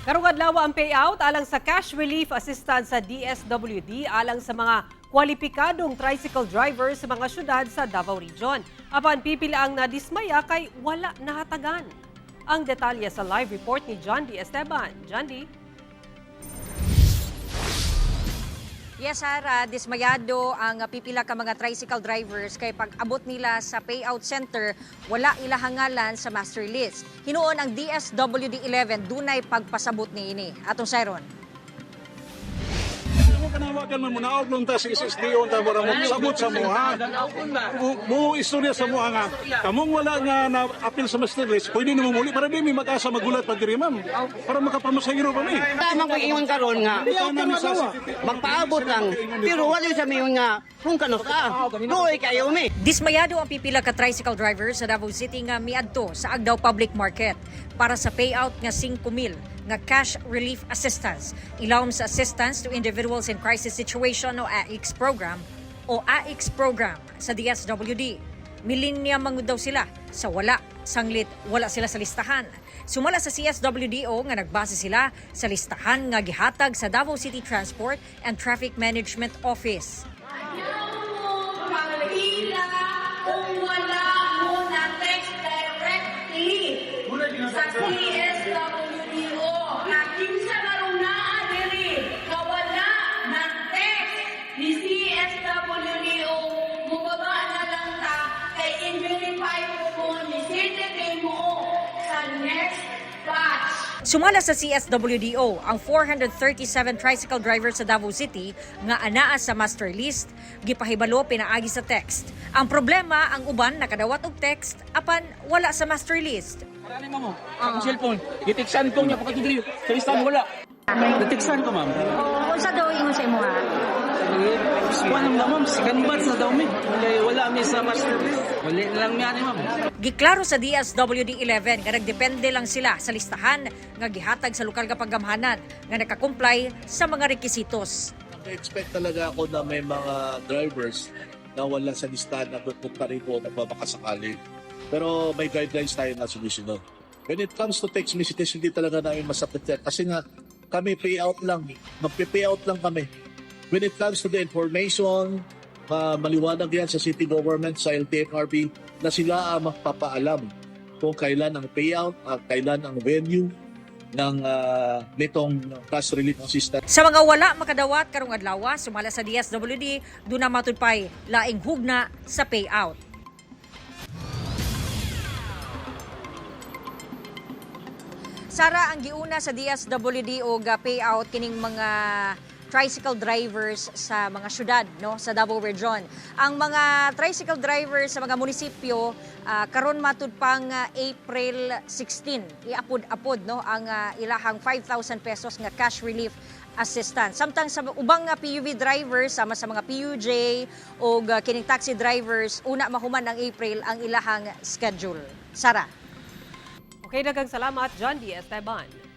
Karong adlaw ang payout alang sa cash relief assistance sa DSWD alang sa mga kwalipikadong tricycle driver sa mga syudad sa Davao Region. Apan pipila ang nadismaya kay wala nahatagan. Ang detalye sa live report ni John D. Esteban. John D. Yes, Sara, dismayado ang pipila ka mga tricycle drivers kay pag-abot nila sa payout center, wala ilahangalan sa master list. Hinuon ang DSWD 11 dunay pagpasabot niini. Atong Siron. Kanawagan mo muna og nung ta si SSDO ta wala mo sabot sa moha. Mo istorya sa moha nga kamong wala nga na appeal sa master list, pwede nimo muli para di mi mag-asa magulat pag diri ma'am para makapamasahiro pa mi. Tama ko ingon karon nga magpaabot lang pero wala sa mayon nga kung kano ka. Noy kayo mi. Dismayado ang pipila ka tricycle drivers sa Davao City nga miadto sa Agdao Public Market para sa payout nga 5,000 nga cash relief assistance. Ilawom sa Assistance to Individuals in Crisis Situation o AICS program sa DSWD. Millennium mangud daw sila sa wala sanglit wala sila sa listahan. Sumala sa CSWDO nga nagbase sila sa listahan nga gihatag sa Davao City Transport and Traffic Management Office. Kung wala mo na text directly sa CSWDO na kinsa karong naa diri kawala ng text ni CSWDO mubaba na lang ta kay i-verify mo ni CTK mo sa next batch. Sumala sa CSWDO ang 437 tricycle drivers sa Davao City nga anaa sa master list, gipahibalo pinaagi sa text. Ang problema, ang uban nakadawat og text apan wala sa master list. Marami mo akong cellphone. Gitiksan ko niya pagkatidri. Sa listahan wala. Natiksan ko, ma'am. Unsa daw ingon sa imo ha? Kuha naman, ma'am. Sikanbat sa daw mi. Kaya wala mi sa master list. Wala na lang niya, ma'am. Giklaro sa DSWD 11 nga nagdepende lang sila sa listahan nga gihatag sa lokal nga paggamhanan nga nakakomply sa mga rekisitos. Expect talaga ako na may mga drivers na wala sa listahan na pupunta rito at magbabakasakali. Pero may guidelines tayo na sumusunod. When it comes to text messages, hindi talaga namin masakit yan. Kasi nga, kami payout lang. Magpe-payout lang kami. When it comes to the information, maliwanag yan sa city government, sa LTFRB, na sila ang magpapaalam kung kailan ang payout, kailan ang venue ng nitong cash relief assistance. Sa mga wala makadawat karong adlaw, sumala sa DSWD, doon na matudpay laing hugna sa payout. Sara, ang giuna sa DSWD o payout kining mga tricycle drivers sa mga syudad no sa Davao Region. Ang mga tricycle drivers sa mga munisipyo karon matud pang April 16 iapod-apod no ang ilahang 5,000 pesos nga cash relief assistance. Samtang sa ubang PUV drivers sama sa mga PUJ o kining taxi drivers una mahuman ang April ang ilahang schedule. Sara. Okay, daghang salamat John D. Esteban.